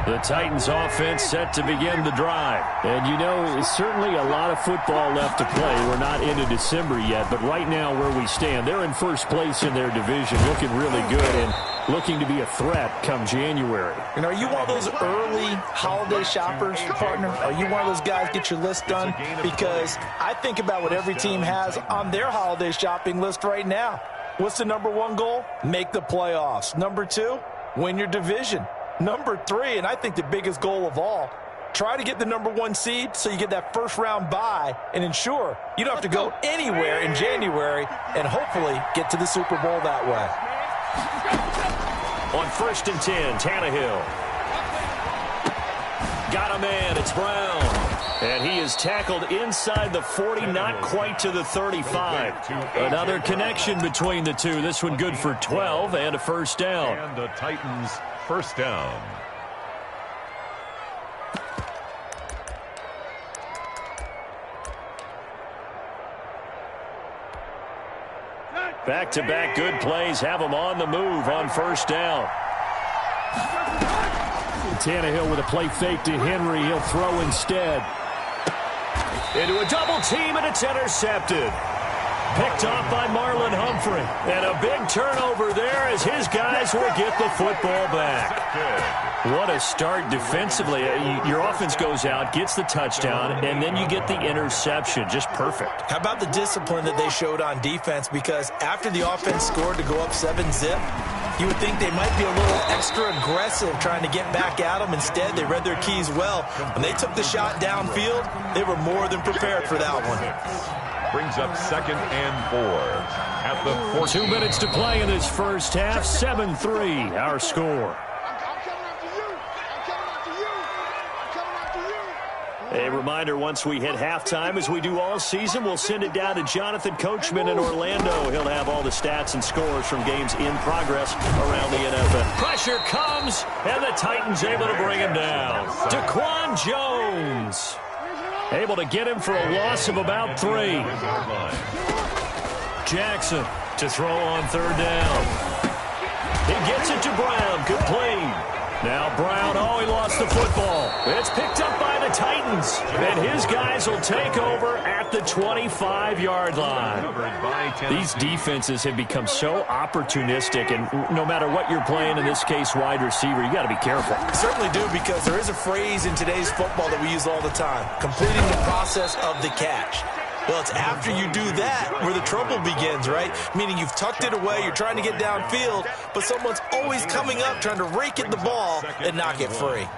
The Titans offense set to begin the drive. And you know, certainly a lot of football left to play. We're not into December yet, but right now where we stand, they're in first place in their division, looking really good and looking to be a threat come January. And are you one of those early holiday shoppers, partner? Are you one of those guys get your list done? Because I think about what every team has on their holiday shopping list right now. What's the number one goal? Make the playoffs. Number two, win your division. Number three, and I think the biggest goal of all, try to get the number one seed so you get that first round bye and ensure you don't have to go anywhere in January and hopefully get to the Super Bowl that way. On 1st and 10, Tannehill. Got a man, it's Brown. And he is tackled inside the 40, not quite to the 35. Another connection between the two. This one good for 12 and a first down. And the Titans first down. Back-to-back good plays have them on the move on first down. Tannehill with a play fake to Henry. He'll throw instead. Into a double team, and it's intercepted. Picked off by Marlon Humphrey. And a big turnover there as his guys will get the football back. What a start defensively. Your offense goes out, gets the touchdown, and then you get the interception. Just perfect. How about the discipline that they showed on defense? Because after the offense scored to go up 7-zip, you would think they might be a little extra aggressive trying to get back at them. Instead, they read their keys well. When they took the shot downfield, they were more than prepared for that one. Brings up 2nd and 4 at the 14. 2 minutes to play in this first half. 7-3, our score. A reminder, once we hit halftime, as we do all season, we'll send it down to Jonathan Coachman in Orlando. He'll have all the stats and scores from games in progress around the NFL. Pressure comes, and the Titans able to bring him down. Daquan Jones able to get him for a loss of about 3. Jackson to throw on 3rd down. He gets it to Brown. Good play. Now Brown, he lost the football. It's picked up by the Titans. And his guys will take over at the 25-yard line. These defenses have become so opportunistic, and no matter what you're playing, in this case wide receiver, you got to be careful. Certainly do, because there is a phrase in today's football that we use all the time, completing the process of the catch. Well, it's after you do that where the trouble begins, right? Meaning you've tucked it away, you're trying to get downfield, but someone's always coming up trying to rake at the ball and knock it free.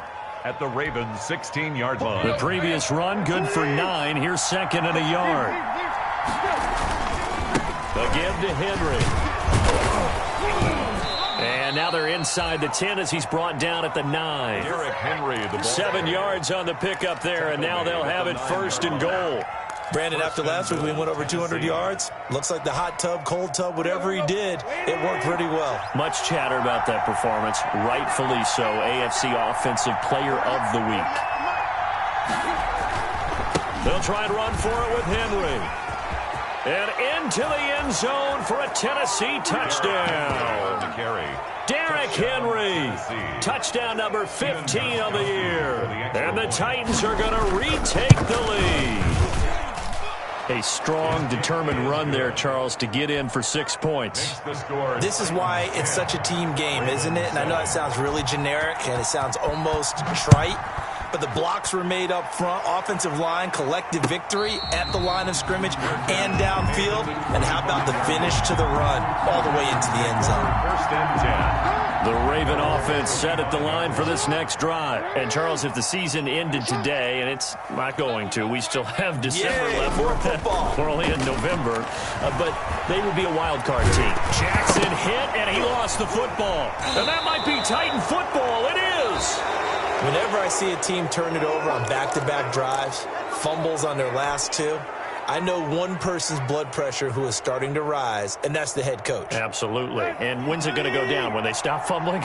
At the Ravens' 16-yard line. The previous run, good for 9. Here's 2nd and a yard. Again to Henry. And now they're inside the 10 as he's brought down at the 9. Derrick Henry, the ball. 7 yards on the pickup there, and now they'll have it 1st and goal. Brandon, after last week we went over 200 yards. Looks like the hot tub, cold tub, whatever he did, it worked pretty well. Much chatter about that performance. Rightfully so. AFC Offensive Player of the Week. They'll try and run for it with Henry. And into the end zone for a Tennessee touchdown. Derrick Henry. Touchdown number 15 of the year. And the Titans are going to retake the lead. A strong, determined run there, Charles, to get in for 6 points. This is why it's such a team game, isn't it? And I know that sounds really generic and it sounds almost trite, but the blocks were made up front, offensive line, collective victory at the line of scrimmage and downfield. And how about the finish to the run all the way into the end zone? 1st and 10. The Raven offense set at the line for this next drive. And, Charles, if the season ended today, and it's not going to, we still have December left. More football. We're only in November. But they would be a wild card team. Jackson hit, and he lost the football. And that might be Titan football. It is. Whenever I see a team turn it over on back-to-back drives, fumbles on their last 2, I know one person's blood pressure who is starting to rise, and that's the head coach. Absolutely. And when's it going to go down? When they stop fumbling?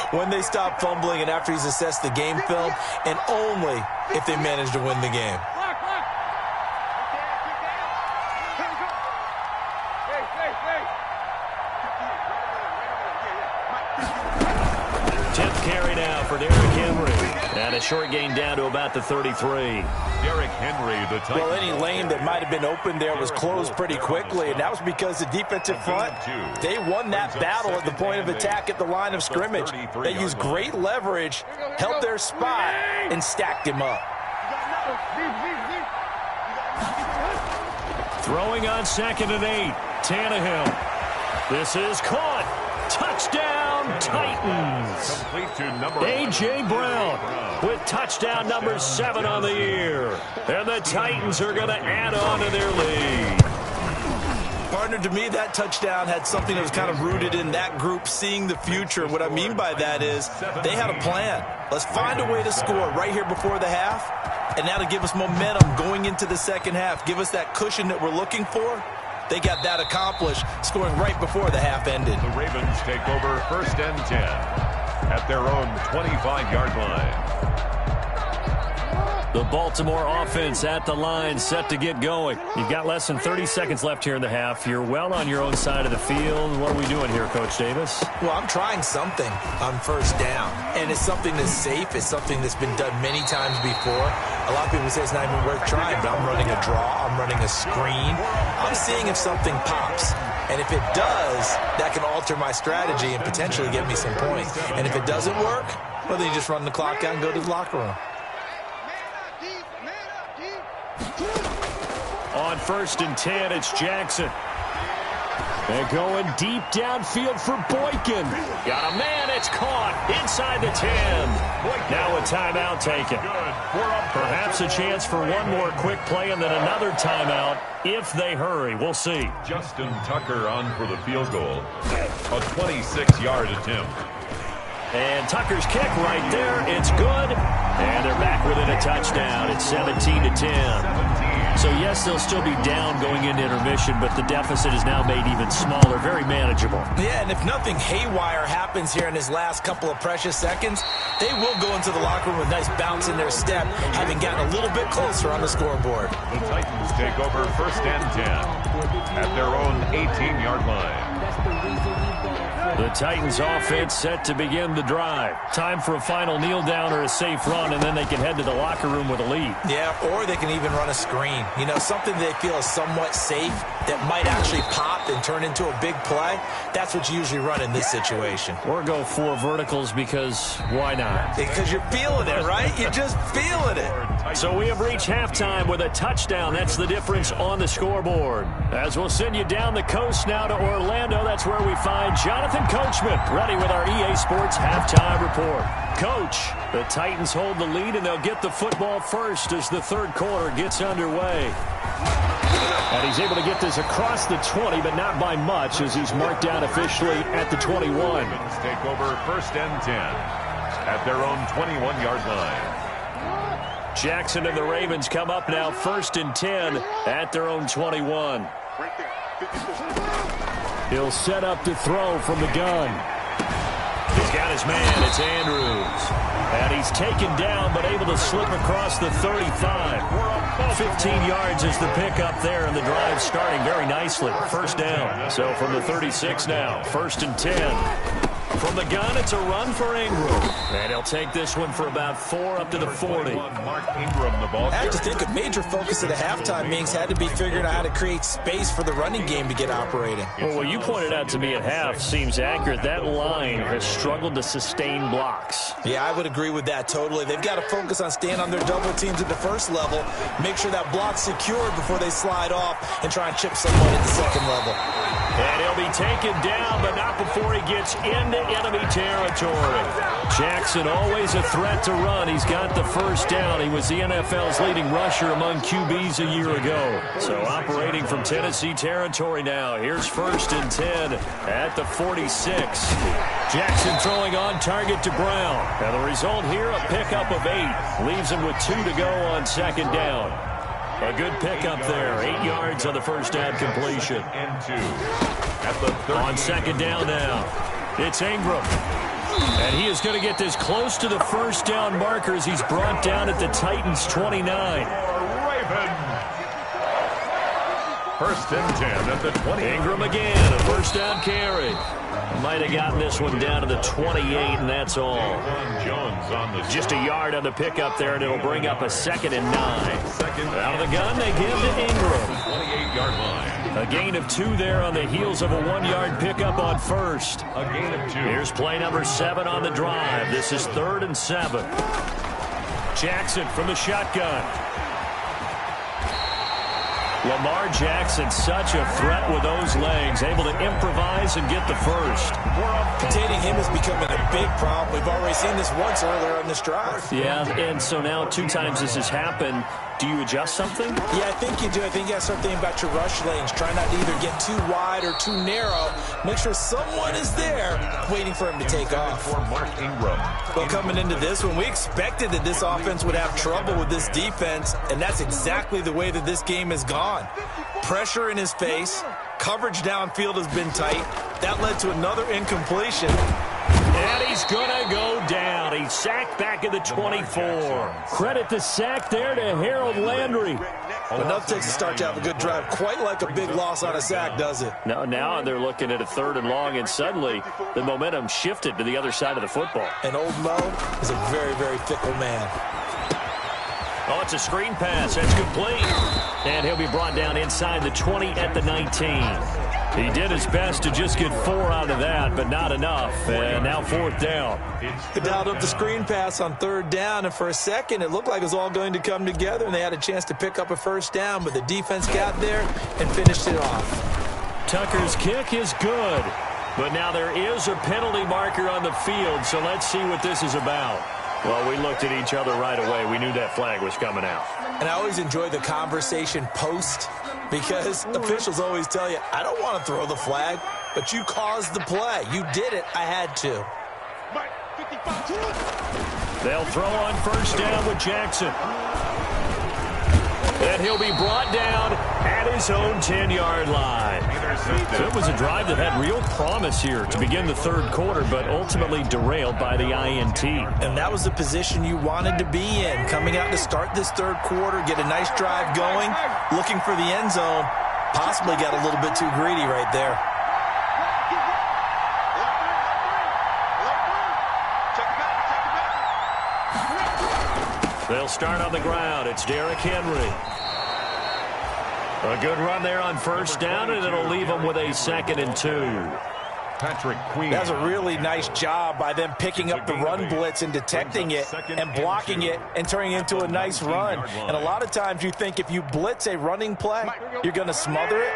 When they stop fumbling and after he's assessed the game film, and only if they manage to win the game. 10th carry now for Derrick Henry. And a short gain down to about the 33. Derrick Henry, the Titans. Well, any lane that might have been open there was closed pretty quickly, and that was because the defensive front, they won that battle at the point of attack at the line of scrimmage. They used great leverage, held their spot, and stacked him up. Throwing on 2nd and 8. Tannehill. This is caught. Touchdown, Titans. Complete to number A.J. Brown with touchdown number 7 on the year. And the Titans are going to add on to their lead. Partner, to me, that touchdown had something that was kind of rooted in that group seeing the future. What I mean by that is they had a plan. Let's find a way to score right here before the half, and that'll give us momentum going into the second half. Give us that cushion that we're looking for. They got that accomplished, scoring right before the half ended. The Ravens take over 1st and 10 at their own 25-yard line. The Baltimore offense at the line, set to get going. You've got less than 30 seconds left here in the half. You're well on your own side of the field. What are we doing here, Coach Davis? Well, I'm trying something on 1st down, and it's something that's safe. It's something that's been done many times before. A lot of people say it's not even worth trying, but I'm running a draw. I'm running a screen. I'm seeing if something pops. And if it does, that can alter my strategy and potentially get me some points. And if it doesn't work, well, then you just run the clock out and go to the locker room. On 1st and 10, it's Jackson. They're going deep downfield for Boykin. Got a man, it's caught inside the 10. Now a timeout taken. Perhaps a chance for one more quick play and then another timeout if they hurry. We'll see. Justin Tucker on for the field goal. A 26-yard attempt. And Tucker's kick right there. It's good. And they're back within a touchdown. It's 17-10. So, yes, they'll still be down going into intermission, but the deficit is now made even smaller, very manageable. Yeah, and if nothing haywire happens here in his last couple of precious seconds, they will go into the locker room with a nice bounce in their step, having gotten a little bit closer on the scoreboard. The Titans take over 1st and 10 at their own 18-yard line. The Titans offense set to begin the drive. Time for a final kneel down or a safe run, and then they can head to the locker room with a lead. Yeah, or they can even run a screen. You know, something they feel is somewhat safe that might actually pop and turn into a big play. That's what you usually run in this situation. Or go 4 verticals because why not? Because you're feeling it, right? You're just feeling it. So we have reached halftime with a touchdown. That's the difference on the scoreboard. As we'll send you down the coast now to Orlando, that's where we find Jonathan Coachman, ready with our EA Sports halftime report. Coach, the Titans hold the lead, and they'll get the football first as the third quarter gets underway. And he's able to get this across the 20, but not by much, as he's marked down officially at the 21. Ravens take over 1st and 10 at their own 21-yard line. Jackson and the Ravens come up now 1st and 10 at their own 21. He'll set up to throw from the gun. He's got his man. It's Andrews. And he's taken down but able to slip across the 35. 15 yards is the pickup there, and the drive starting very nicely. 1st down. So from the 36 now, 1st and 10. From the gun, it's a run for Ingram. And he'll take this one for about 4 up to the 40. Mark Ingram, the ball. I have to think a major focus of the halftime meetings had to be figuring out how to create space for the running game to get operating. Well, what you pointed out to me at half seems accurate. That line has struggled to sustain blocks. Yeah, I would agree with that totally. They've got to focus on staying on their double teams at the first level, make sure that block's secured before they slide off and try and chip someone at the second level. And he'll be taken down, but not before he gets into enemy territory. Jackson, always a threat to run. He's got the 1st down. He was the NFL's leading rusher among QBs a year ago. So operating from Tennessee territory now. Here's 1st and 10 at the 46. Jackson throwing on target to Brown. And the result here, a pickup of 8. Leaves him with 2 to go on 2nd down. A good pickup there. 8 yards on the 1st down completion. And 2 at the on 2nd down now. It's Ingram. And he is going to get this close to the 1st down marker as he's brought down at the Titans 29. Raven. 1st and 10 at the 20. Ingram again, a 1st down carry. Might have gotten this one down to the 28, and that's all. Just a yard on the pickup there, and it'll bring up a 2nd and 9. Out of the gun, they give to Ingram. 28-yard line. A gain of 2 there on the heels of a 1-yard pickup on first. A gain of 2. Here's play number 7 on the drive. This is 3rd and 7. Jackson from the shotgun. Lamar Jackson, such a threat with those legs, able to improvise and get the first. Containing him is becoming a big problem. We've already seen this once earlier on this drive. Yeah, and so now 2 times this has happened. Do you adjust something? Yeah, I think you do. I think you have something about your rush lanes. Try not to either get too wide or too narrow. Make sure someone is there waiting for him to take off. Well, coming into this one, we expected that this offense would have trouble with this defense, and that's exactly the way that this game has gone. Pressure in his face. Coverage downfield has been tight. That led to another incompletion. And he's going to go down. He's sacked back at the 24. Credit the sack there to Harold Landry. Enough takes to start to have a good drive. Quite like a big loss on a sack, does it? Now they're looking at a 3rd and long, and suddenly the momentum shifted to the other side of the football. And old Mo is a very, very fickle man. Oh, it's a screen pass. That's complete. And he'll be brought down inside the 20 at the 19. He did his best to just get 4 out of that, but not enough. And now 4th down. They dialed up the screen pass on 3rd down, and for a second it looked like it was all going to come together, and they had a chance to pick up a 1st down, but the defense got there and finished it off. Tucker's kick is good, but now there is a penalty marker on the field, so let's see what this is about. Well, we looked at each other right away. We knew that flag was coming out. And I always enjoy the conversation post, because officials always tell you, I don't want to throw the flag, but you caused the play. You did it. I had to. They'll throw on 1st down with Jackson. And he'll be brought down at his own 10-yard line. So it was a drive that had real promise here to begin the 3rd quarter, but ultimately derailed by the INT. And that was the position you wanted to be in, coming out to start this 3rd quarter, get a nice drive going, looking for the end zone. Possibly got a little bit too greedy right there. They'll start on the ground. It's Derrick Henry. A good run there on 1st down, and it'll leave them with a 2nd and 2. Patrick Queen. That's a really nice job by them picking up the run blitz and detecting it and blocking it and turning it into a nice run. And a lot of times you think if you blitz a running play, you're going to smother it.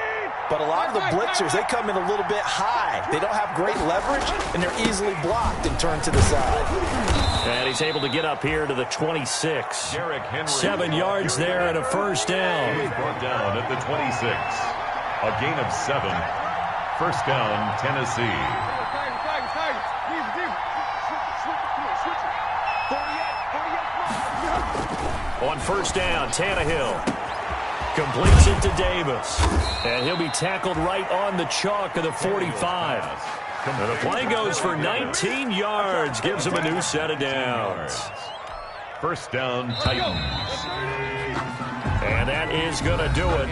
But a lot of the blitzers, they come in a little bit high. They don't have great leverage, and they're easily blocked and turned to the side. And he's able to get up here to the 26. 7 yards there and a 1st down. He's brought down at the 26. A gain of 7. 1st down, Tennessee. On 1st down, Tannehill completes it to Davis. And he'll be tackled right on the chalk of the 45. And the play goes for 19 yards, gives him a new set of downs. 1st down, Titans. And that is going to do it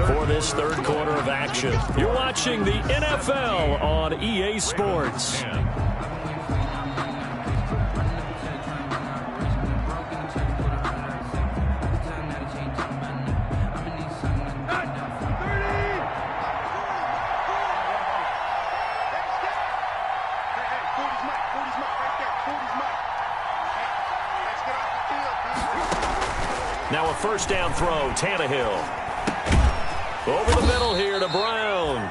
for this 3rd quarter of action. You're watching the NFL on EA Sports. Now a 1st down throw, Tannehill. Over the middle here to Brown.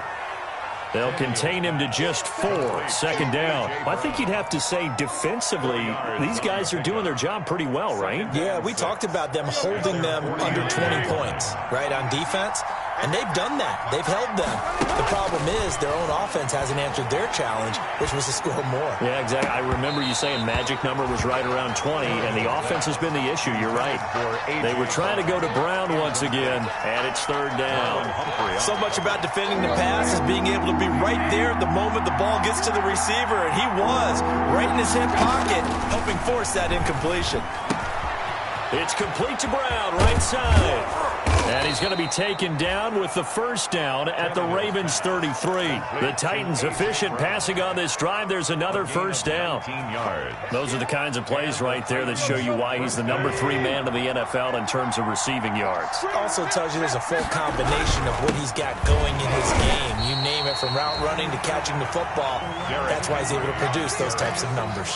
They'll contain him to just 4. 2nd down. I think you'd have to say defensively, these guys are doing their job pretty well, right? Yeah, we talked about them holding them under 20 points, right, on defense. And they've done that. They've held them. The problem is their own offense hasn't answered their challenge, which was to score more. Yeah, exactly. I remember you saying magic number was right around 20, and the offense has been the issue. You're right. They were trying to go to Brown once again, and it's 3rd down. So much about defending the pass is being able to be right there at the moment the ball gets to the receiver, and he was right in his hip pocket, helping force that incompletion. It's complete to Brown, right side. And he's going to be taken down with the first down at the Ravens' 33. The Titans efficient passing on this drive. There's another first down. Those are the kinds of plays right there that show you why he's the number 3 man in the NFL in terms of receiving yards. Also tells you there's a full combination of what he's got going in his game. You name it, from route running to catching the football. That's why he's able to produce those types of numbers.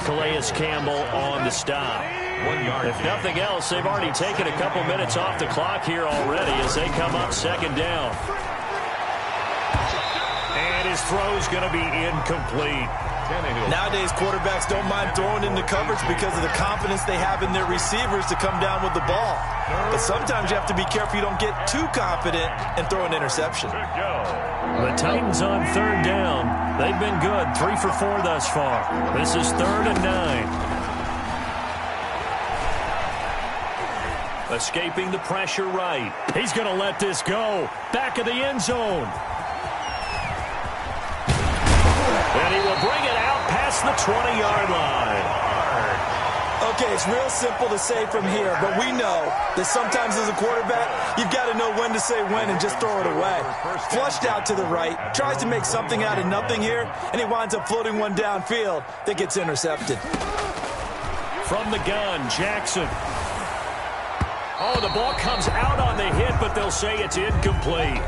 Calais Campbell on the stop. 1 yard. If nothing else, they've already taken a couple minutes off the clock here already as they come up second down. And his throw's going to be incomplete. Nowadays, quarterbacks don't mind throwing in the coverage because of the confidence they have in their receivers to come down with the ball. But sometimes you have to be careful you don't get too confident and throw an interception. The Titans on third down. They've been good, 3 for 4 thus far. This is 3rd and 9. Escaping the pressure right. He's going to let this go. Back of the end zone. And he will bring it out past the 20-yard line. Okay, it's real simple to say from here, but we know that sometimes as a quarterback, you've got to know when to say when and just throw it away. Flushed out to the right, tries to make something out of nothing here, and he winds up floating one downfield that gets intercepted. From the gun, Jackson. Oh, the ball comes out on the hit, but they'll say it's incomplete.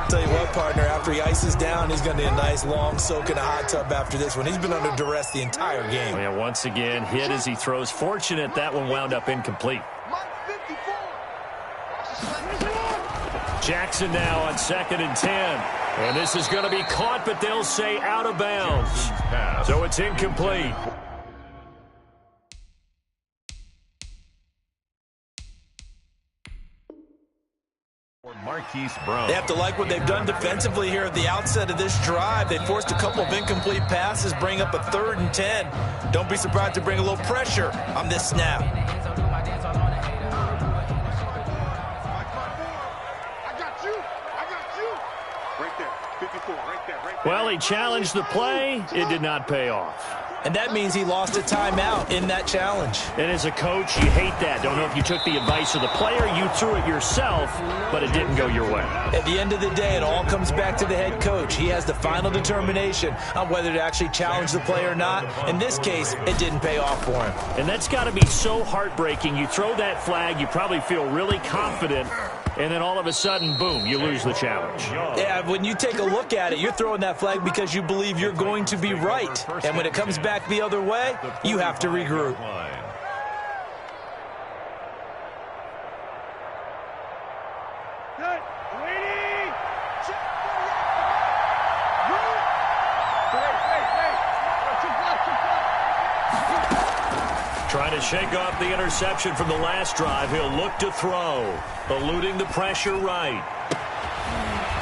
Tell you what, partner, after he ices down, he's going to need a nice long soak in a hot tub after this one. He's been under duress the entire game. Yeah, once again, hit as he throws. Fortunate that one wound up incomplete. Jackson now on 2nd and 10. And this is going to be caught, but they'll say out of bounds. So it's incomplete. They have to like what they've done defensively here at the outset of this drive. They forced a couple of incomplete passes, bring up a 3rd and 10. Don't be surprised to bring a little pressure on this snap. Well, he challenged the play. It did not pay off. And that means he lost a timeout in that challenge. And as a coach, you hate that. Don't know if you took the advice of the player, you threw it yourself, but it didn't go your way. At the end of the day, it all comes back to the head coach. He has the final determination on whether to actually challenge the play or not. In this case, it didn't pay off for him. And that's got to be so heartbreaking. You throw that flag, you probably feel really confident, and then all of a sudden, boom, you lose the challenge. Yeah, when you take a look at it, you're throwing that flag because you believe you're going to be right. And when it comes back the other way, you have to regroup. Trying to shake off the interception from the last drive. He'll look to throw. Eluding the pressure right.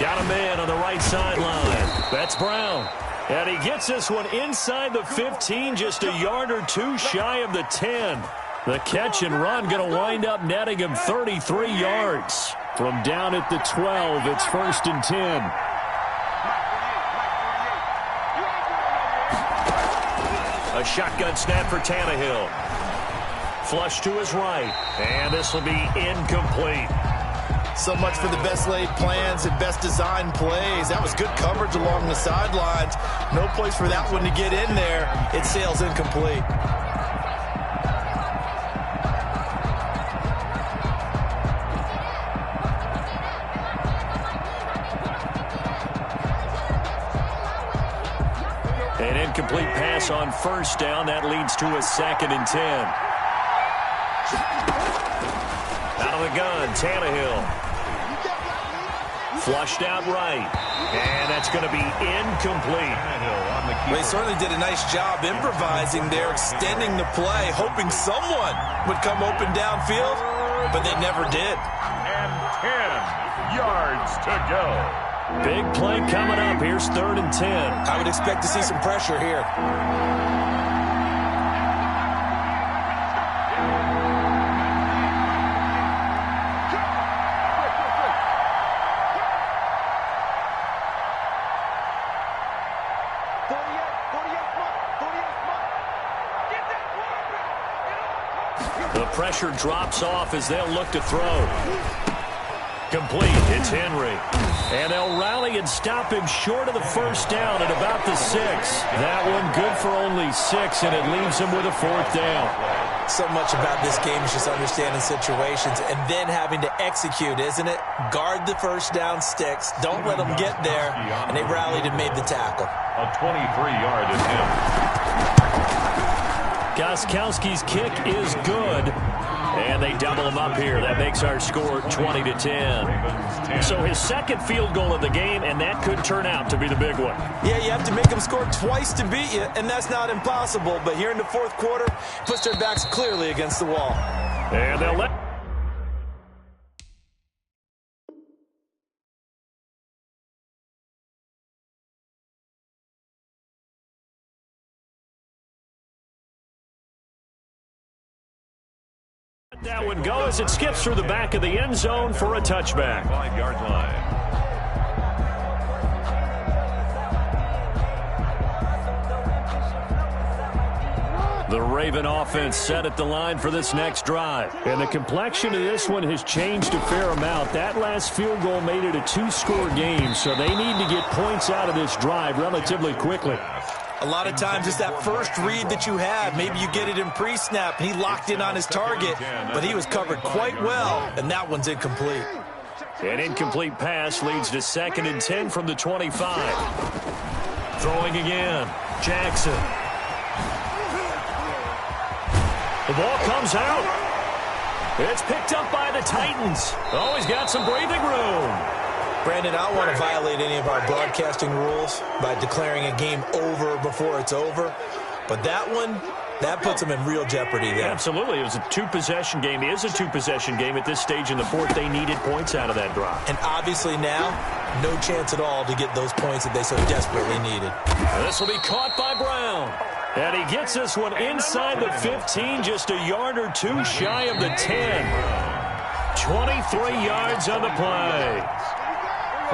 Got a man on the right sideline. That's Brown. And he gets this one inside the 15, just a yard or two shy of the 10. The catch and run going to wind up netting him 33 yards. From down at the 12, it's 1st and 10. A shotgun snap for Tannehill. Flush to his right, and this will be incomplete. So much for the best laid plans and best designed plays. That was good coverage along the sidelines. No place for that one to get in there. It sails incomplete. An incomplete pass on 1st down. That leads to a 2nd and 10. Out of the gun, Tannehill. Flushed out right. And that's going to be incomplete. They certainly did a nice job improvising there, extending the play, hoping someone would come open downfield, but they never did. And 10 yards to go. Big play coming up. Here's 3rd and 10. I would expect to see some pressure here. The pressure drops off as they'll look to throw. Complete. It's Henry. And they'll rally and stop him short of the first down at about the 6. That one good for only 6, and it leaves him with a 4th down. So much about this game is just understanding situations and then having to execute, isn't it? Guard the first down sticks. Don't let them get there. And they rallied and made the tackle. A 23-yard attempt. Gostkowski's kick is good. And they double him up here. That makes our score 20-10. So his second field goal of the game, and that could turn out to be the big one. Yeah, you have to make them score twice to beat you, and that's not impossible. But here in the fourth quarter, puts their backs clearly against the wall. And they'll let... That one go as it skips through the back of the end zone for a touchback. 5-yard line. The Raven offense set at the line for this next drive. And the complexion of this one has changed a fair amount. That last field goal made it a 2-score game, so they need to get points out of this drive relatively quickly. A lot of times it's that first read that you have. Maybe you get it in pre-snap, and he locked in on his target, but he was covered quite well, and that one's incomplete. An incomplete pass leads to 2nd and 10 from the 25. Throwing again. Jackson. The ball comes out. It's picked up by the Titans. Oh, he's got some breathing room. Brandon, I don't want to violate any of our broadcasting rules by declaring a game over before it's over. But that one, that puts them in real jeopardy there. Absolutely. It was a 2-possession game. It is a 2-possession game at this stage in the fourth. They needed points out of that drive. And obviously now, no chance at all to get those points that they so desperately needed. This will be caught by Brown. And he gets this one inside the 15, just a yard or 2 shy of the 10. 23 yards on the play.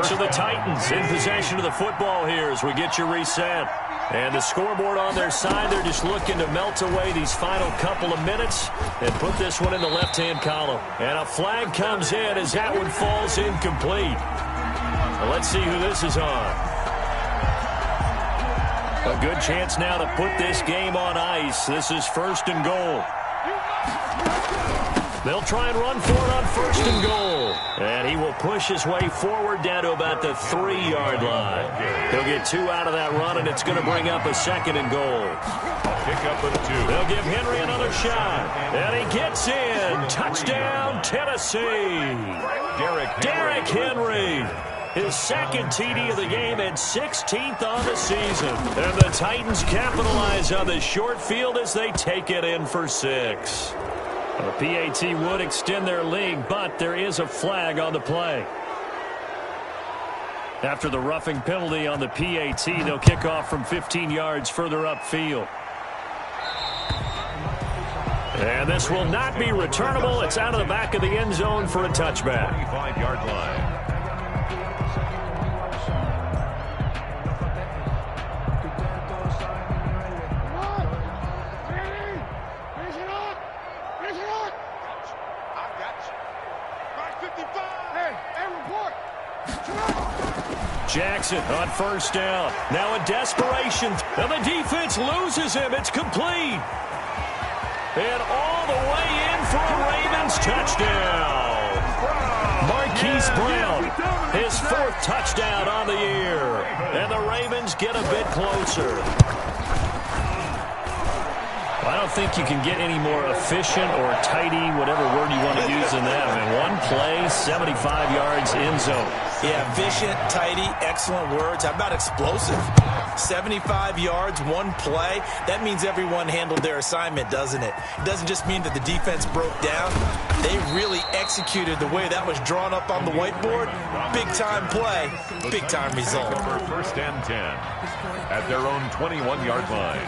So the Titans in possession of the football here as we get you reset. And the scoreboard on their side, they're just looking to melt away these final couple of minutes and put this one in the left-hand column. And a flag comes in as that one falls incomplete. Well, let's see who this is on. A good chance now to put this game on ice. This is 1st and goal. They'll try and run for it on 1st and goal. And he will push his way forward down to about the 3-yard line. He'll get 2 out of that run, and it's going to bring up a 2nd and goal. Pick up at 2. They'll give Henry another shot. And he gets in. Touchdown, Tennessee. Derrick Henry. His 2nd TD of the game and 16th on the season. And the Titans capitalize on the short field as they take it in for 6. The PAT would extend their lead, but there is a flag on the play. After the roughing penalty on the PAT, they'll kick off from 15 yards further upfield. And this will not be returnable. It's out of the back of the end zone for a touchback. 25-yard line. Jackson on 1st down. Now in desperation. And the defense loses him. It's complete. And all the way in for a Ravens touchdown. Marquise Brown, his 4th touchdown on the year. And the Ravens get a bit closer. I don't think you can get any more efficient or tidy, whatever word you want to use in that. I mean, one play, 75 yards in zone. Yeah, efficient, tidy, excellent words. How about explosive? 75 yards, one play. That means everyone handled their assignment, doesn't it? It doesn't just mean that the defense broke down. They really executed the way that was drawn up on the whiteboard. Big-time play, big-time result. For 1st and 10 at their own 21-yard line.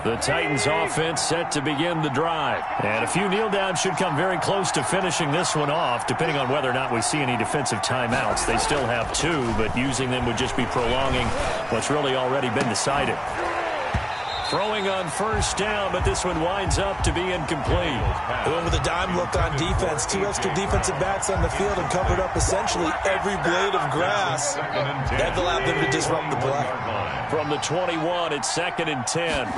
The Titans offense set to begin the drive. And a few kneel downs should come very close to finishing this one off, depending on whether or not we see any defensive timeouts. They still have 2, but using them would just be prolonging what's really already been decided. Throwing on first down, but this one winds up to be incomplete. Going with a dime look on defense. 2 extra defensive backs on the field and covered up essentially every blade of grass. That allowed them to disrupt the play. From the 21, it's 2nd and 10.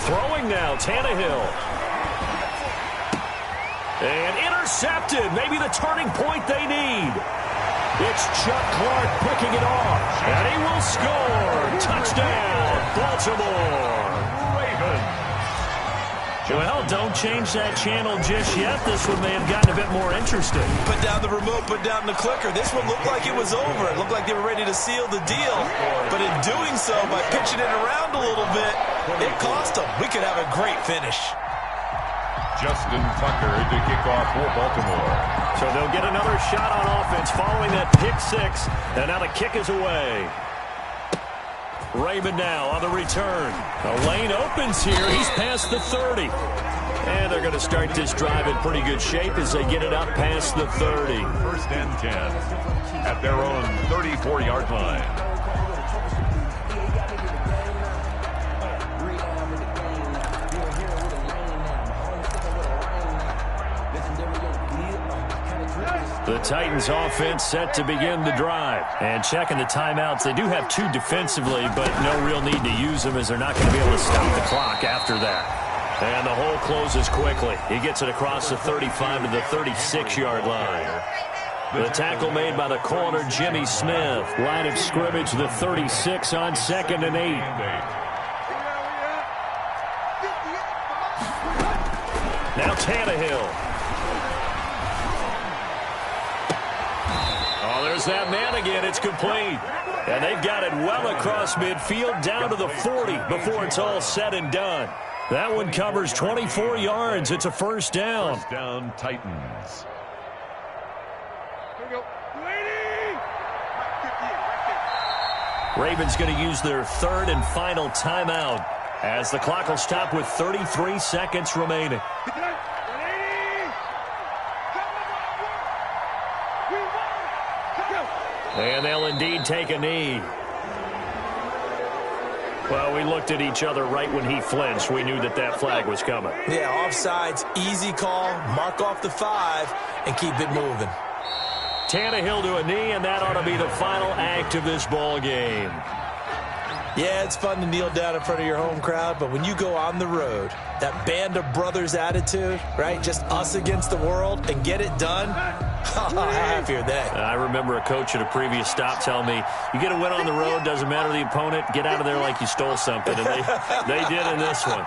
Throwing now, Tannehill. And intercepted. Maybe the turning point they need. It's Chuck Clark picking it off. And he will score. Touchdown, Baltimore. Ravens. Well, don't change that channel just yet. This one may have gotten a bit more interesting. Put down the remote, put down the clicker. This one looked like it was over. It looked like they were ready to seal the deal. But in doing so, by pitching it around a little bit, it cost them. We could have a great finish. Justin Tucker to kick off for Baltimore. So they'll get another shot on offense following that pick 6. And now the kick is away. Raymond now on the return. The lane opens here. He's past the 30. And they're going to start this drive in pretty good shape as they get it up past the 30. 1st and 10 at their own 34-yard line. The Titans offense set to begin the drive. And checking the timeouts. They do have 2 defensively, but no real need to use them as they're not going to be able to stop the clock after that. And the hole closes quickly. He gets it across the 35 to the 36-yard line. The tackle made by the corner, Jimmy Smith. Line of scrimmage, the 36 on 2nd and 8. Now Tannehill. There's that man again. It's complete. And they've got it well across midfield down to the 40 before it's all said and done. That one covers 24 yards. It's a first down. First down, Titans. Ravens going to use their 3rd and final timeout as the clock will stop with 33 seconds remaining. And they'll indeed take a knee. Well, we looked at each other right when he flinched. We knew that that flag was coming. Yeah, offsides, easy call, mark off the 5, and keep it moving. Tannehill to a knee, and that ought to be the final act of this ball game. Yeah, it's fun to kneel down in front of your home crowd, but when you go on the road, that band of brothers attitude, right, just us against the world, and get it done, how happy are they? I remember a coach at a previous stop telling me, you get a win on the road, doesn't matter the opponent, get out of there like you stole something, and they did in this one.